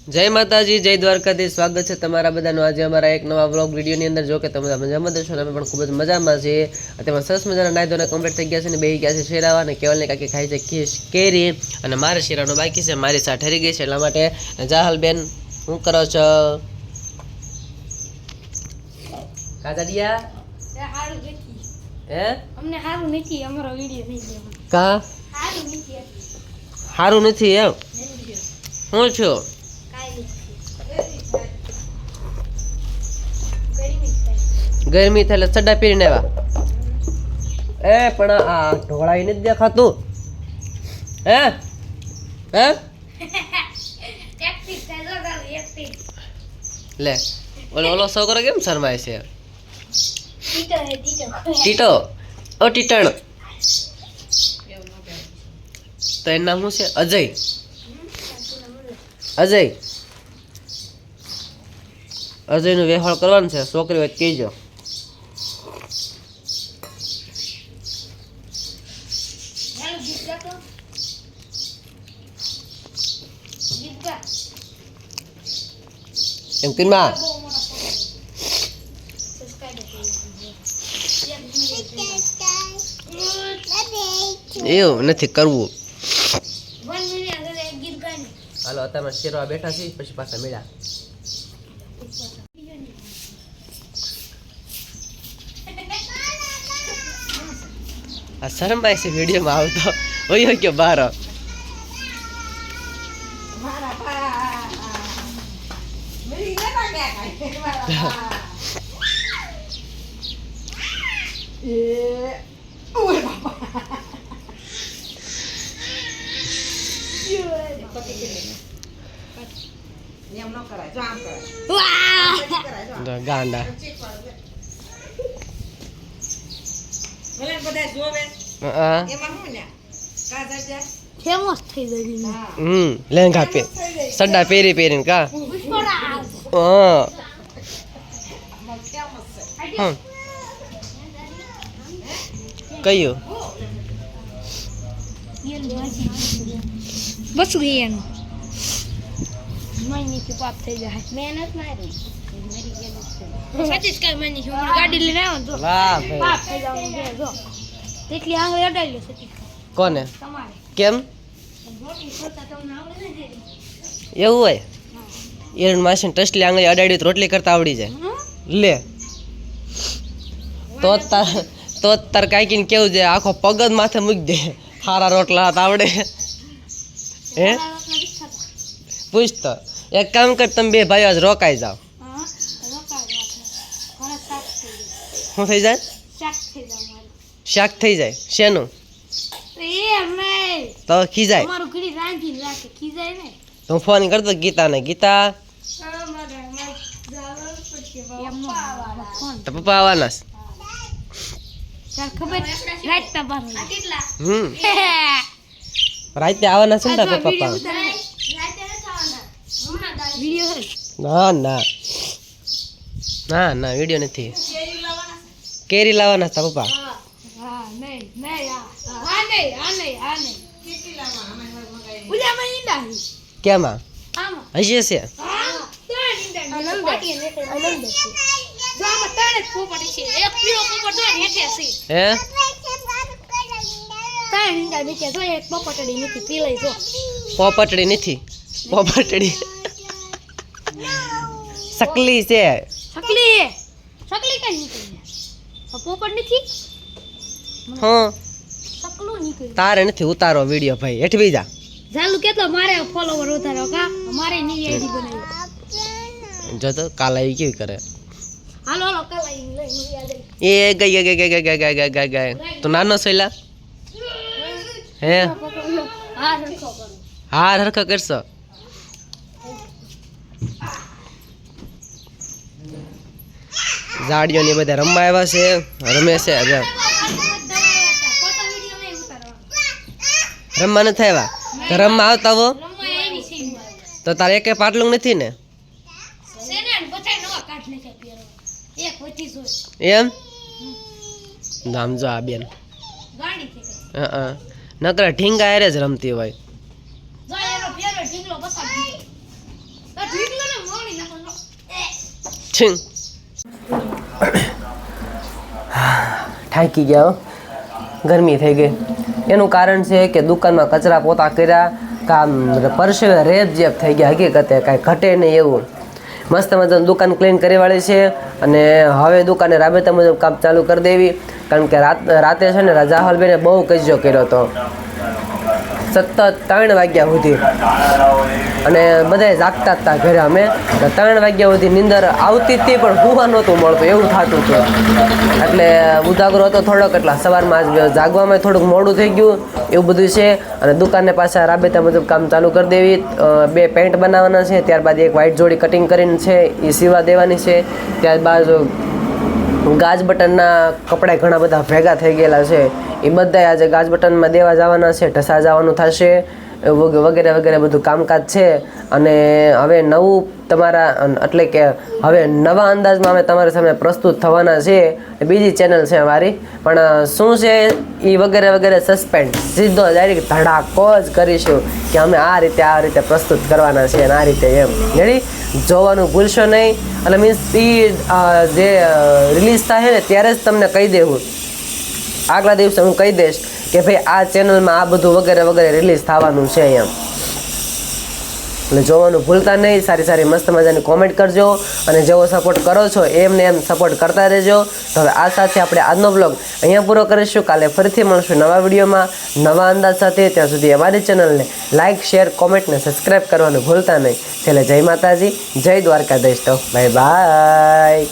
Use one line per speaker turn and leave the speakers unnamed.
જય માતાજી, જય દ્વારકાધીશ. સ્વાગત છે તમારા બધાનું આજે અમારા એક નવા વ્લોગ વિડીયોની અંદર. જો કે તમે મજામાં છો, અમે પણ ખૂબ જ મજામાં છીએ. તેમાં સરસ મજાના નાઈ ધોઈને કમ્પ્લીટ થઈ ગયા છે ને બેહી ગયા છે શેરાવા, અને કેવલને કાકી ખાઈ છે કેરી, અને મારે શેરાનું બાકી છે. મારી સાથે ઠરી ગઈ છે એટલા માટે. જાહલ બેન શું કરો છો? કાજડિયા હે અમને હારું નથી, અમારો વિડીયો થઈ ગયો કા હારું નથી એમ હું છું ગરમી થાય ચડ્ડા પહેરીને આવ્યા. એ પણ આ ઢોળાઈ નથી દેખાતું હે હે લે ઓલો છોકરો કેમ શરમાય છે? ટીટો ઓ ટીટણ તો એનું નામ શું છે? અજય. અજયનું વ્યવહાર કરવાનું છે. છોકરી હોય કહેજો. એમ કે માં એવું નથી કરવું. હાલો અત્યારે શેરવા બેઠા છીએ, પછી પાછા મળ્યા. આ શરમાય છે વિડીયોમાં આવતો હોય કે બહાર ગાંડા લેંગા પે સડા પહેરી પહેરીને કા કયું બસ ગયા મહિની પાપ થઈ જાય. મહેનત મારી સતીશ કઈ મહિની ગાડી લઈને આવ્યો તો વાહ પાપ થઈ જવાનું જો તેટલી આંગળી અડાડી લે સતીશ. કોને? તમારે. કેમ એવું હોય? એરણ માસીને ટસલી આંગળી અડાડી તો રોટલી કરતા આવડી જાય લે. તો તાર કાકીને કેવું છે આખો પગ જ માથે મૂકી દે, હારા રોટલા હાથ આવડે હે? પૂછતો એક કામ કર, તમે બે ભાઈઓ આજ રોકાઈ જાઓ. શું થઈ જાય? શાક થઈ જાય. શેનું? તો ખીજાય તો હું ફોન કરતો ગીતાને. ગીતા તો પપ્પા આવવાના રાતે આવવાના છે ને પપ્પા? ના ના ના ના વિડીયો નથી. કેરી લાવવાના હતા પપ્પા. કેમાં હશે છે? પોપટડી નથી, પોપટડી સકલી છે. હા તારે નથી ઉતારો વિડીયો ભાઈ. હેઠવી જા ચાલુ કેટલો મારે ફોલોવર ઉતારો કા મારે નવી આઈડી બનાવી જો તો કાલ આવી કેવી કરે. હાલો હાલો કાલ આવી લઈ એ ગઈ તો નાનો સોયલા હે હા હરખો કરશો. ઝાડીઓની બધા રમવા આવ્યા છે, રમે છે. રમવા નથી આવ્યા તો રમવા આવતા હો તો તારે એક પાટલું નથી ને એમ? નામ જો આ બેન નકરા ઢીંગા એરે જ રમતી હોય. છીંગ થાકી ગયા હો. ગરમી થઈ ગઈ. એનું કારણ છે કે દુકાનમાં કચરા પોતા કર્યા, કામ પરસેવે રેબ જેબ થઈ ગયા. હકીકતે કાંઈ ઘટે નહીં એવું. મસ્ત મજાની દુકાન ક્લીન કરી વાળી છે અને હવે દુકાને રાબેતા મુજબ કામ ચાલુ કરી દેવી. કારણ કે રાતે છે ને રાજાહલબેને બહુ કજ્જો કર્યો હતો, સતત 3 વાગ્યા સુધી, અને બધાય જાગતા હતા ઘરે. અમે 3 વાગ્યા સુધી નીંદર આવતી હતી પણ હુવા નહોતું મળતું, એવું થતું હતું. એટલે ઉજાગરો હતો થોડોક, એટલે સવારમાં આજ જાગવામાં થોડુંક મોડું થઈ ગયું એવું બધું છે. અને દુકાનને પાછા રાબેતા મુજબ કામ ચાલુ કરી દેવી. 2 પેન્ટ બનાવવાના છે, ત્યારબાદ એક વ્હાઈટ જોડી કટિંગ કરીને છે એ સીવા દેવાની છે. ત્યારબાદ ગાજ બટનના કપડાં ઘણા બધા ભેગા થઈ ગયેલા છે, એ બધા આજે ગાજ બટનમાં દેવા જવાના છે, ઢસા જવાનું થશે વગેરે વગેરે બધું કામકાજ છે. અને હવે નવું તમારા એટલે કે હવે નવા અંદાજમાં અમે તમારી સામે પ્રસ્તુત થવાના છે. બીજી ચેનલ છે અમારી, પણ શું છે એ વગેરે વગેરે સસ્પેન્ડ, સીધો ડાયરેક્ટ ધડાકો જ કરીશું કે અમે આ રીતે પ્રસ્તુત કરવાના છે અને આ રીતે એમ રેડી. જોવાનું ભૂલશો નહીં. એટલે મીન્સ એ જે રિલીઝ થાય ને ત્યારે જ તમને કહી દેવું, આગલા દિવસે હું કહી દઈશ કે ભાઈ આ ચેનલમાં આ બધું વગેરે વગેરે રિલીઝ થવાનું છે એમ. એટલે જોવાનું ભૂલતા નહીં. સારી સારી મસ્ત મજાની કોમેન્ટ કરજો અને જેવો સપોર્ટ કરો છો એમને એમ સપોર્ટ કરતા રહેજો. તો હવે આ સાથે આપણે આજનો બ્લોગ અહીંયા પૂરો કરીશું. કાલે ફરીથી મળશું નવા વિડીયોમાં નવા અંદાજ સાથે. ત્યાં સુધી અમારી ચેનલને લાઇક, શેર, કોમેન્ટ ને સબસ્ક્રાઈબ કરવાનું ભૂલતા નહીં. છેલ્લે જય માતાજી, જય દ્વારકાધીશ. તો બાય બાય.